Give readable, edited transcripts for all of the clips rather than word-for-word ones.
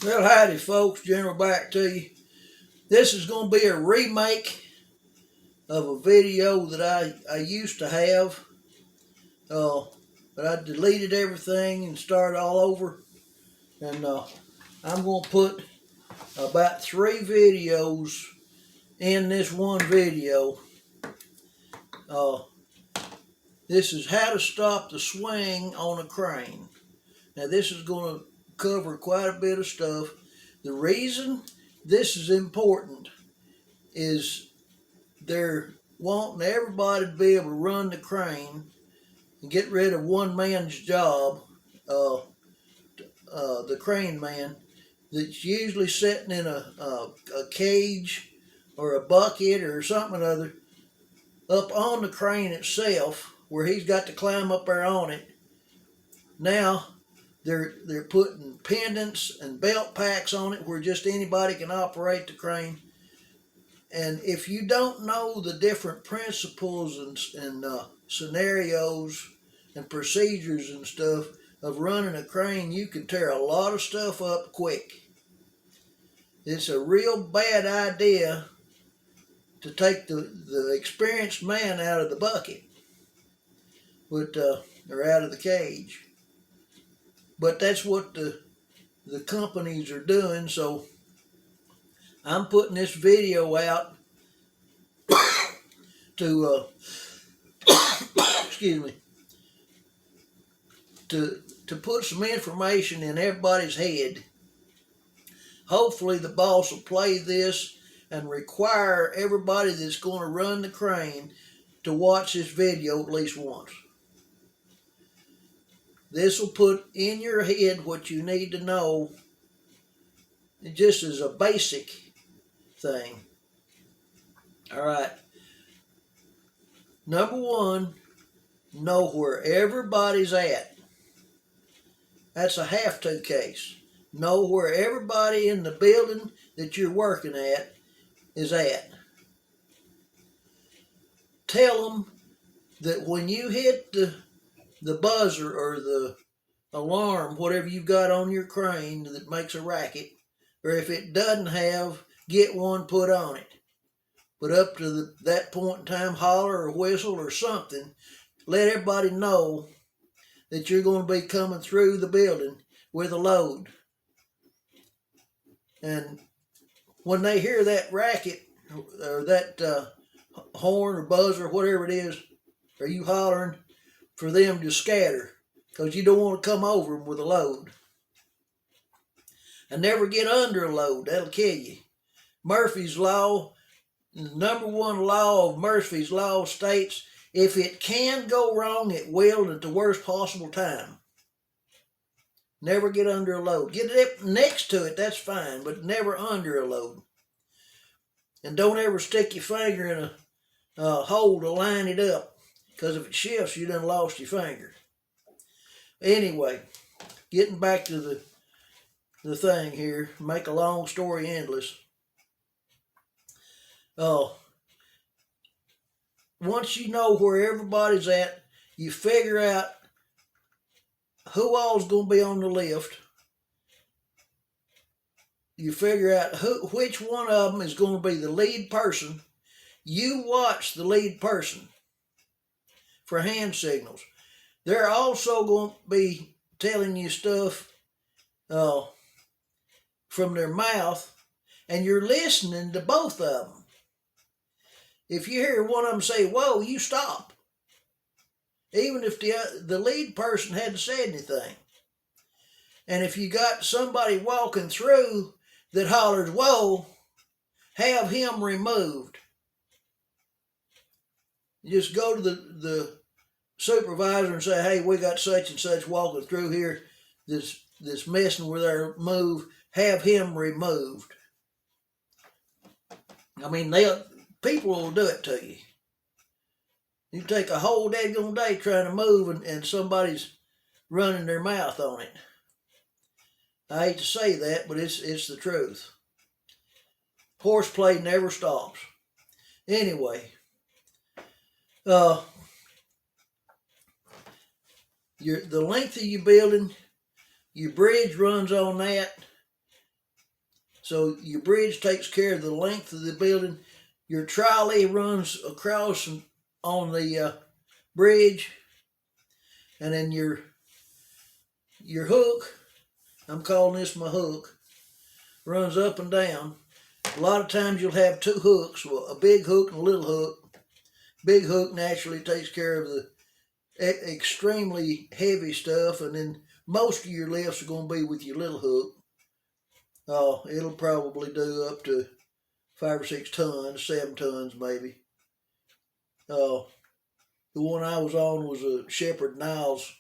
Well, howdy, folks. General back to you. This is going to be a remake of a video that I used to have, but I deleted everything and started all over. And I'm going to put about 3 videos in this one video. This is how to stop the swing on a crane. Now, this is going to cover quite a bit of stuff. The reason this is important is they're wanting everybody to be able to run the crane and get rid of one man's job, the crane man, that's usually sitting in a cage or a bucket or something or other up on the crane itself, where he's got to climb up there on it. Now they're putting pendants and belt packs on it where just anybody can operate the crane. And if you don't know the different principles and scenarios and procedures and stuff of running a crane, you can tear a lot of stuff up quick. It's a real bad idea to take the experienced man out of the bucket, or out of the cage. But that's what the companies are doing. So I'm putting this video out to excuse me, to put some information in everybody's head. Hopefully the boss will play this and require everybody that's going to run the crane to watch this video at least once. This will put in your head what you need to know, just as a basic thing. All right. Number 1, know where everybody's at. That's a have to case. Know where everybody in the building that you're working at is at. Tell them that when you hit the buzzer or the alarm, whatever you've got on your crane that makes a racket, or if it doesn't have, get one put on it. But up to that point in time, holler or whistle or something. Let everybody know that you're going to be coming through the building with a load. And when they hear that racket or that horn or buzzer, whatever it is, are you hollering for them to scatter, because you don't want to come over them with a load. And never get under a load. That'll kill you. Murphy's Law, the number 1 law of Murphy's Law states, if it can go wrong, it will at the worst possible time. Never get under a load. Get it next to it, that's fine, but never under a load. And don't ever stick your finger in a hole to line it up, because if it shifts, you done lost your finger. Anyway, getting back to the thing here, make a long story endless. Once you know where everybody's at, you figure out who all's going to be on the lift. You figure out which one of them is going to be the lead person. You watch the lead person for hand signals. They're also going to be telling you stuff from their mouth, and you're listening to both of them. If you hear one of them say, "Whoa, you stop," even if the lead person hadn't said anything. And if you got somebody walking through that hollers, "Whoa," have him removed. You just go to the supervisor and say, "Hey, we got such and such walking through here that's messing with our move. Have him removed." I mean, people will do it to you. You take a whole daggone day trying to move and somebody's running their mouth on it. I hate to say that, but it's the truth. Horseplay never stops. Anyway, the length of your building, your bridge runs on that. So your bridge takes care of the length of the building. Your trolley runs across on the bridge, and then your hook, I'm calling this my hook, runs up and down. A lot of times you'll have two hooks, well, a big hook and a little hook. Big hook naturally takes care of the extremely heavy stuff, and then most of your lifts are going to be with your little hook. It'll probably do up to 5 or 6 tons, 7 tons maybe. The one I was on was a Shepherd Niles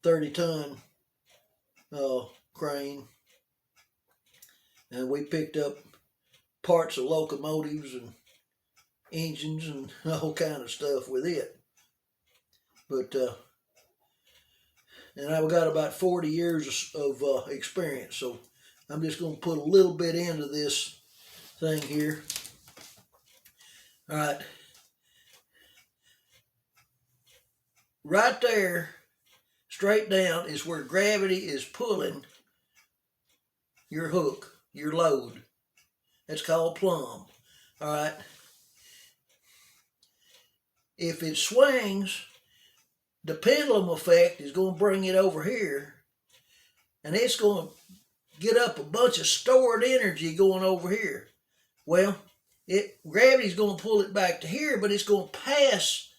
30-ton crane, and we picked up parts of locomotives and engines and all kind of stuff with it. But and I've got about 40 years of experience, so I'm just going to put a little bit into this thing here. All right. Right there, straight down, is where gravity is pulling your hook, your load. That's called plumb. All right. If it swings, the pendulum effect is going to bring it over here, and it's going to get up a bunch of stored energy going over here. Well, gravity's going to pull it back to here, but it's going to pass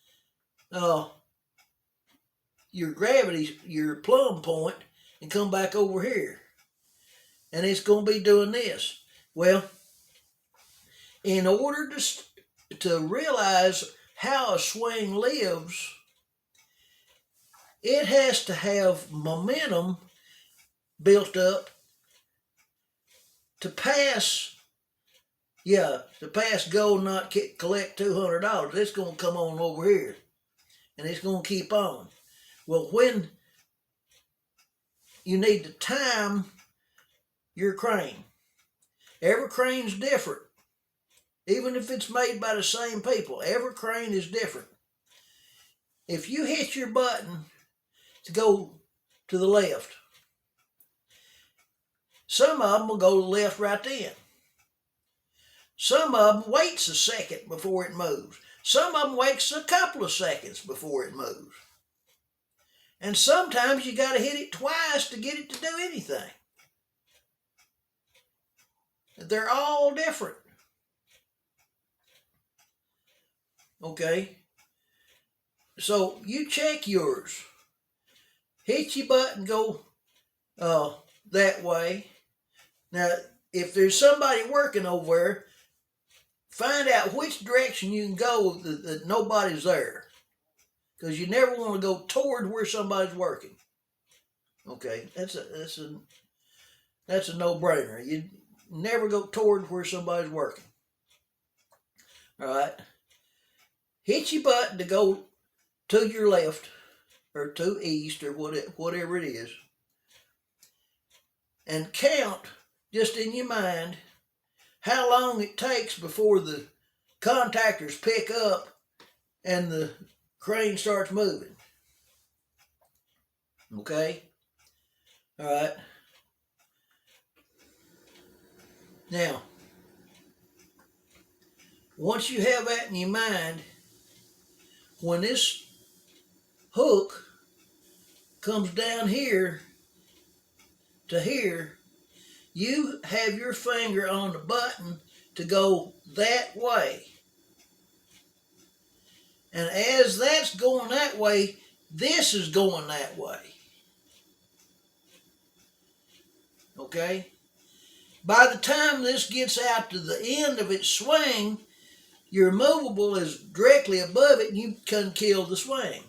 your plumb point, and come back over here. And it's going to be doing this. Well, in order to realize how a swing lives, it has to have momentum built up to pass go, not collect $200. It's going to come on over here, and it's going to keep on. Well, when you need to time your crane, every crane's different. Even if it's made by the same people, every crane is different. If you hit your button to go to the left, some of them will go to the left right then. Some of them waits a second before it moves. Some of them waits a couple of seconds before it moves. And sometimes you got to hit it twice to get it to do anything. They're all different. Okay? So you check yours. Hit your button, go that way. Now, if there's somebody working over there, find out which direction you can go that nobody's there. Because you never want to go toward where somebody's working. Okay, that's a no-brainer. You never go toward where somebody's working. All right. Hit your button to go to your left or to east or whatever it is, and count just in your mind how long it takes before the contactors pick up and the crane starts moving. Okay? All right. Now, once you have that in your mind, when this hook comes down here to here, you have your finger on the button to go that way. And as that's going that way, this is going that way. Okay? By the time this gets out to the end of its swing, your movable is directly above it and you can kill the swing.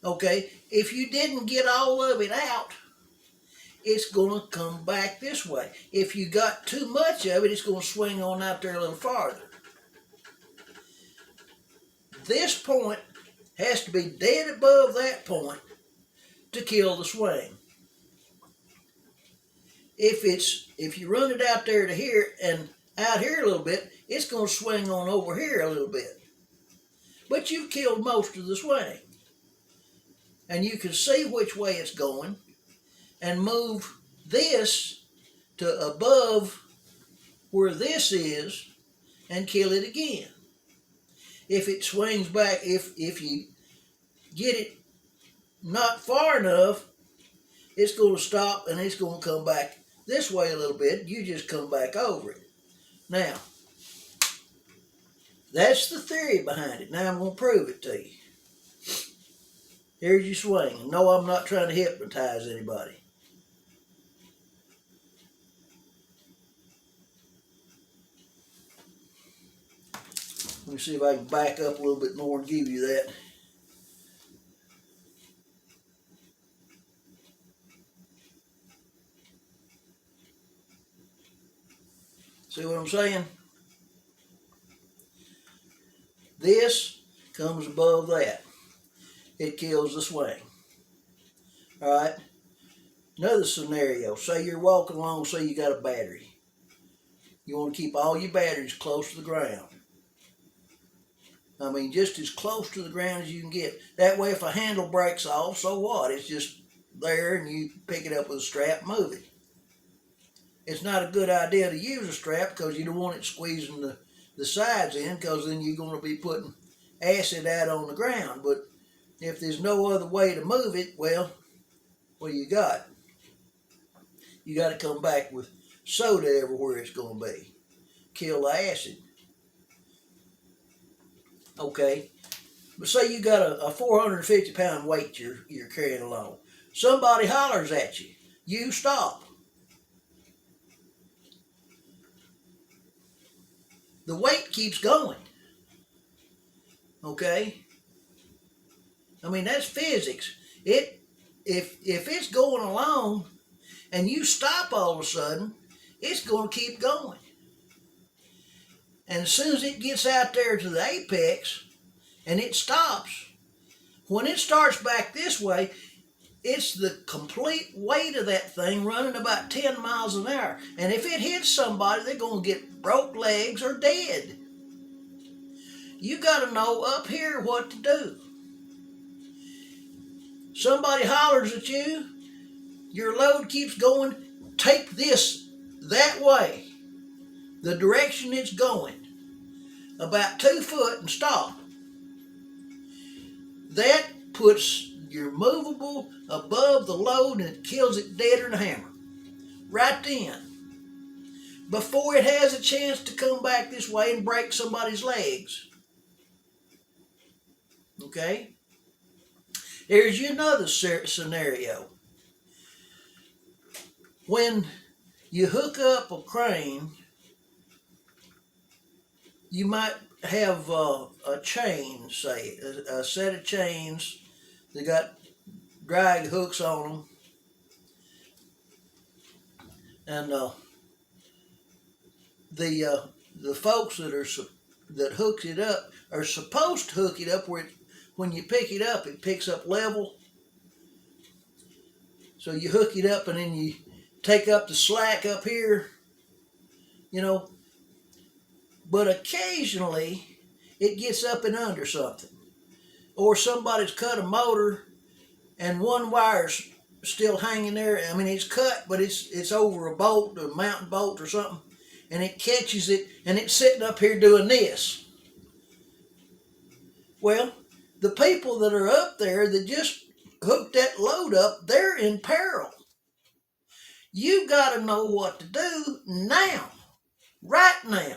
Okay? If you didn't get all of it out, it's going to come back this way. If you got too much of it, it's going to swing on out there a little farther. This point has to be dead above that point to kill the swing. If you run it out there to here and out here a little bit, it's going to swing on over here a little bit. But you've killed most of the swing. And you can see which way it's going and move this to above where this is and kill it again. If it swings back, if you get it not far enough, it's going to stop and it's going to come back this way a little bit. You just come back over it. Now, that's the theory behind it. Now I'm going to prove it to you. Here's your swing. No, I'm not trying to hypnotize anybody. Let me see if I can back up a little bit more and give you that. See what I'm saying? This comes above that. It kills the swing. All right? Another scenario. Say you're walking along, say you got a battery. You want to keep all your batteries close to the ground. I mean, just as close to the ground as you can get. That way, if a handle breaks off, so what? It's just there and you pick it up with a strap and move it. It's not a good idea to use a strap because you don't want it squeezing the sides in, because then you're going to be putting acid out on the ground. But if there's no other way to move it, well, what do you got? You got to come back with soda everywhere it's going to be. Kill the acid. Okay, but say you got a 450-pound weight you're carrying along. Somebody hollers at you. You stop. The weight keeps going. Okay? I mean, that's physics. If it's going along and you stop all of a sudden, it's going to keep going. And as soon as it gets out there to the apex and it stops, when it starts back this way, it's the complete weight of that thing running about 10 miles an hour. And if it hits somebody, they're going to get broke legs or dead. You got to know up here what to do. Somebody hollers at you, your load keeps going, take this that way, the direction it's going, about 2 foot, and stop. That puts your movable above the load and it kills it deader than a hammer. Right then. Before it has a chance to come back this way and break somebody's legs. Okay? Here's another scenario. When you hook up a crane, you might have a chain, say, a set of chains that got drag hooks on them. And the folks that hooks it up are supposed to hook it up where when you pick it picks up level. So you hook it up and then you take up the slack up here, you know. But occasionally it gets up and under something. Or somebody's cut a motor and one wire's still hanging there. I mean, it's cut, but it's over a bolt, a mountain bolt or something, and it catches it, and it's sitting up here doing this. Well, the people that are up there that just hooked that load up, they're in peril. You got to know what to do now, right now.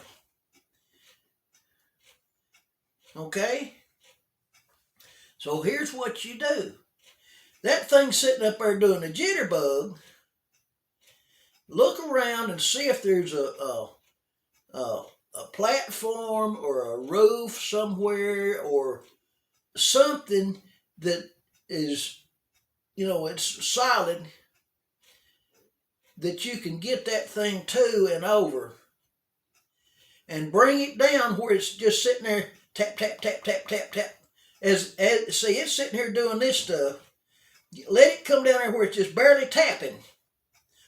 Okay? So here's what you do. That thing sitting up there doing a jitterbug, look around and see if there's a platform or a roof somewhere or something that is, it's solid, that you can get that thing to and over and bring it down where it's just sitting there, tap, tap, tap, tap, tap, tap. See, it's sitting here doing this stuff. Let it come down there where it's just barely tapping,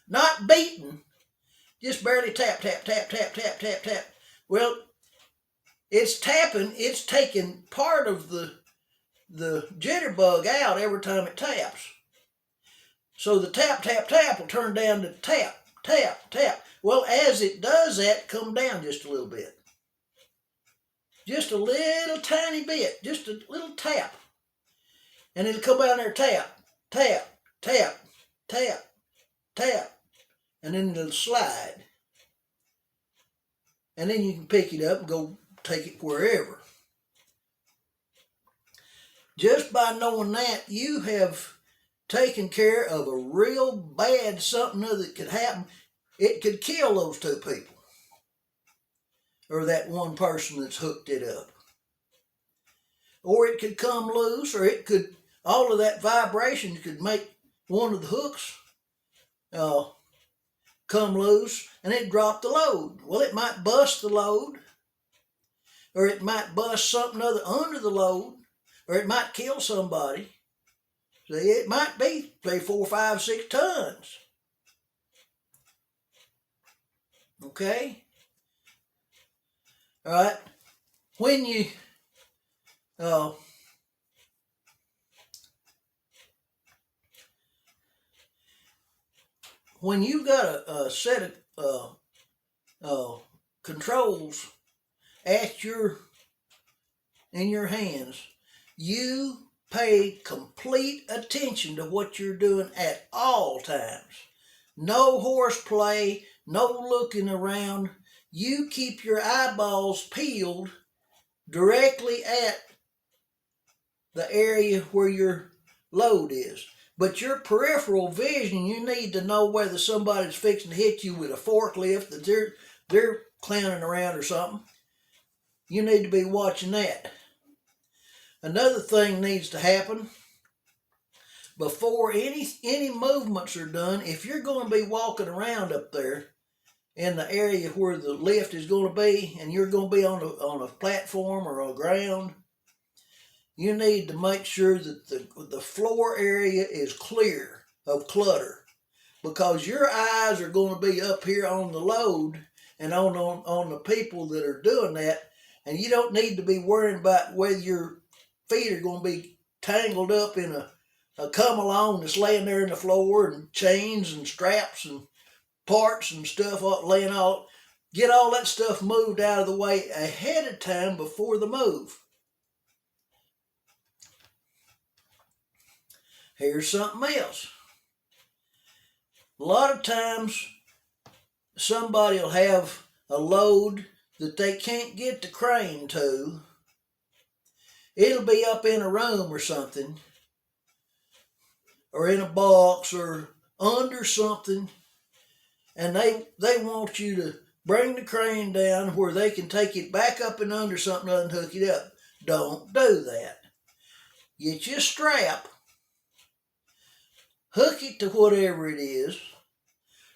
not beating, just barely tap, tap, tap, tap, tap, tap, tap. Well, it's tapping, it's taking part of the jitterbug out every time it taps. So the tap, tap, tap will turn down to tap, tap, tap. Well, as it does that, come down just a little bit. Just a little tiny bit, just a little tap. And it'll come down there, tap, tap, tap, tap, tap. And then it'll slide. And then you can pick it up and go take it wherever. Just by knowing that, you have taken care of a real bad something that could happen. It could kill those two people. Or that one person that's hooked it up. Or it could come loose, or it could, all of that vibration could make one of the hooks come loose, and it drop the load. Well, it might bust the load, or it might bust something other under the load, or it might kill somebody. See, it might be 3, 4, 5, 6 tons. Okay? All right, when you when you've got a set of controls in your hands, you pay complete attention to what you're doing at all times. No horseplay, no looking around. You keep your eyeballs peeled directly at the area where your load is. But your peripheral vision, you need to know whether somebody's fixing to hit you with a forklift, that they're clowning around or something. You need to be watching that. Another thing needs to happen before any movements are done. If you're going to be walking around up there in the area where the lift is going to be, and you're going to be on a platform or on ground, you need to make sure that the floor area is clear of clutter, because your eyes are going to be up here on the load and on the people that are doing that, and you don't need to be worrying about whether your feet are going to be tangled up in a come along that's laying there in the floor, and chains and straps and parts and stuff laying all. Get all that stuff moved out of the way ahead of time before the move. Here's something else. A lot of times somebody will have a load that they can't get the crane to. It'll be up in a room or something, or in a box, or under something, and they want you to bring the crane down where they can take it back up and under something and hook it up. Don't do that. Get you a strap, hook it to whatever it is,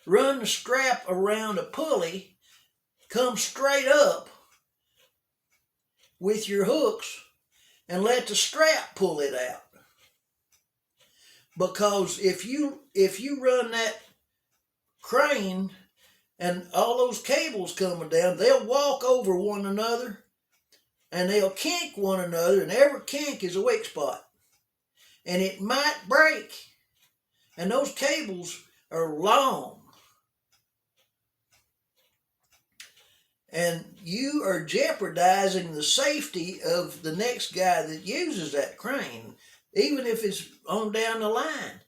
run the strap around a pulley, come straight up with your hooks, and let the strap pull it out. Because if you run that crane and all those cables coming down, they'll walk over one another and they'll kink one another, and every kink is a weak spot. And it might break. And those cables are long. And you are jeopardizing the safety of the next guy that uses that crane, even if it's on down the line.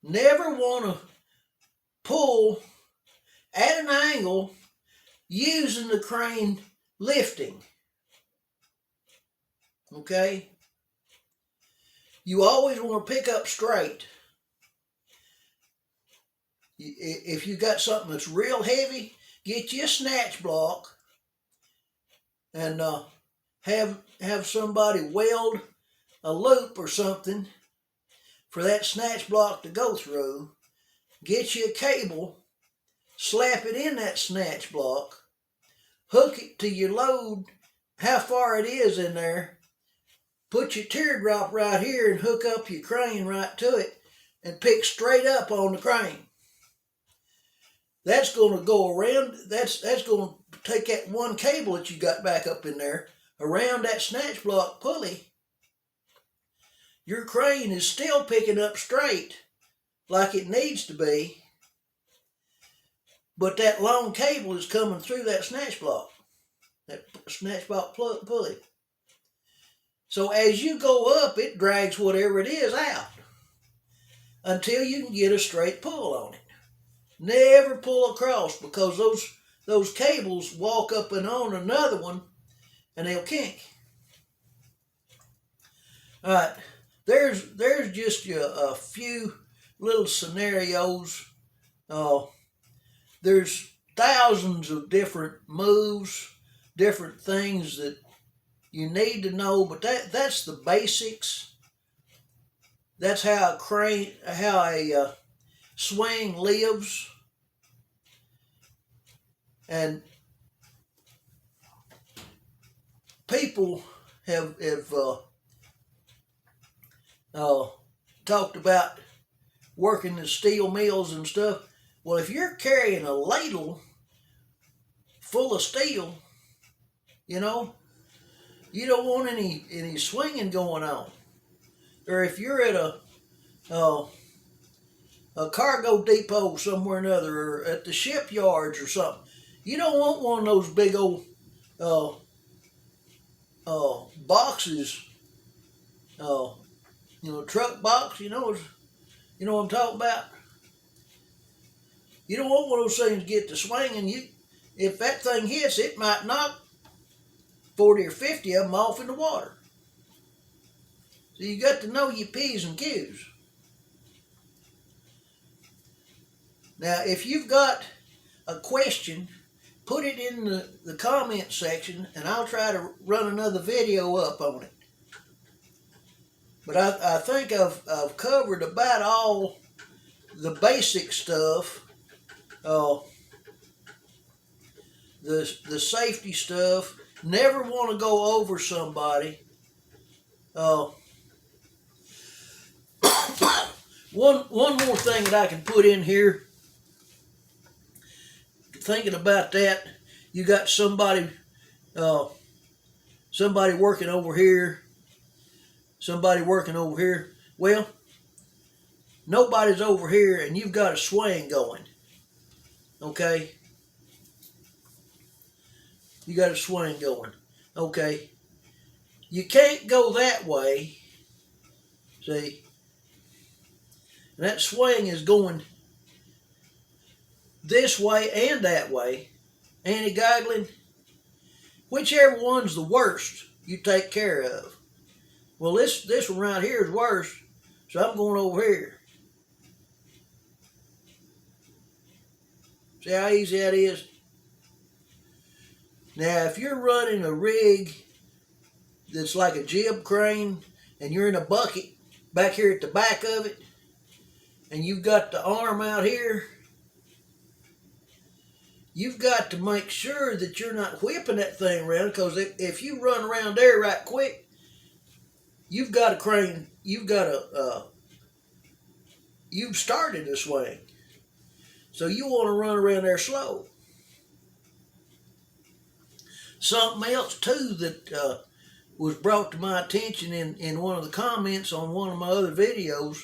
Never want to pull at an angle using the crane lifting. Okay? You always want to pick up straight. If you got something that's real heavy, get you a snatch block and have somebody weld a loop or something for that snatch block to go through. Get you a cable, slap it in that snatch block, hook it to your load, how far it is in there, put your teardrop right here and hook up your crane right to it and pick straight up on the crane. That's going to go around, that's going to take that one cable that you got back up in there around that snatch block pulley. Your crane is still picking up straight like it needs to be, but that long cable is coming through that snatch block pulley. So as you go up, it drags whatever it is out until you can get a straight pull on it. Never pull across, because those cables walk up and on another one and they'll kink. All right, there's just a few little scenarios. There's thousands of different moves, different things that you need to know, but that's the basics. That's how a swing lives. And people have talked about working the steel mills and stuff. Well, if you're carrying a ladle full of steel, you know, you don't want any swinging going on. Or if you're at a cargo depot somewhere or another, or at the shipyards or something, you don't want one of those big old boxes, truck box. You know what I'm talking about. You don't want one of those things to get to swinging. If that thing hits, it might knock 40 or 50 of them off in the water. So you got to know your P's and Q's. Now, if you've got a question, put it in the comment section, and I'll try to run another video up on it. But I think I've covered about all the basic stuff, the safety stuff. Never want to go over somebody. One more thing that I can put in here. Thinking about that, you got somebody working over here, somebody working over here. Well, nobody's over here, and you've got a swing going. Okay, you got a swing going. Okay, you can't go that way. See, and that swing is going this way and that way, anti-goggling. Whichever one's the worst, you take care of. Well, this one right here is worse, so I'm going over here. See how easy that is? Now, if you're running a rig that's like a jib crane, and you're in a bucket back here at the back of it, and you've got the arm out here, you've got to make sure that you're not whipping that thing around, because if you run around there right quick, you've got a crane, you've started a swing. So you want to run around there slow. Something else too that was brought to my attention in one of the comments on one of my other videos.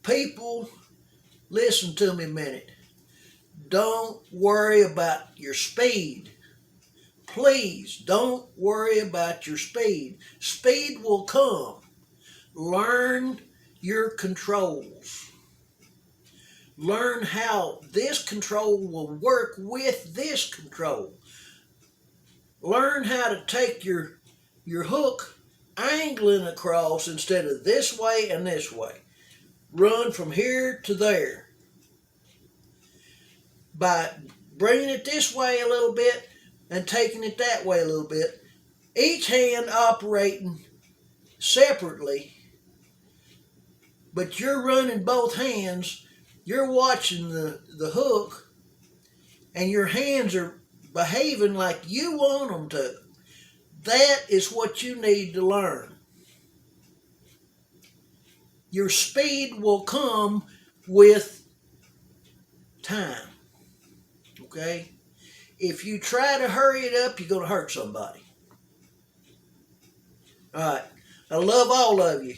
People, listen to me a minute. Don't worry about your speed. Please don't worry about your speed. Speed will come. Learn your controls. Learn how this control will work with this control. Learn how to take your hook angling across instead of this way and this way. Run from here to there. By bringing it this way a little bit and taking it that way a little bit, each hand operating separately, but you're running both hands, you're watching the hook, and your hands are behaving like you want them to. That is what you need to learn. Your speed will come with time. Okay? If you try to hurry it up, you're going to hurt somebody. All right. I love all of you.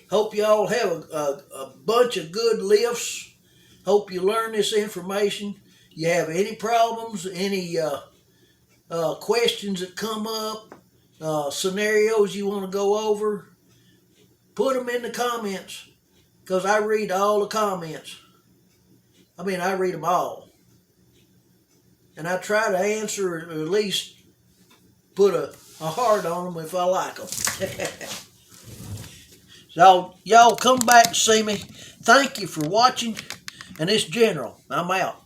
Hope you all have a bunch of good lifts. Hope you learn this information. You have any problems, any questions that come up, scenarios you want to go over, put them in the comments, because I read all the comments. I mean, I read them all. And I try to answer, or at least put a heart on them if I like them. So, y'all come back to see me. Thank you for watching. And it's General. I'm out.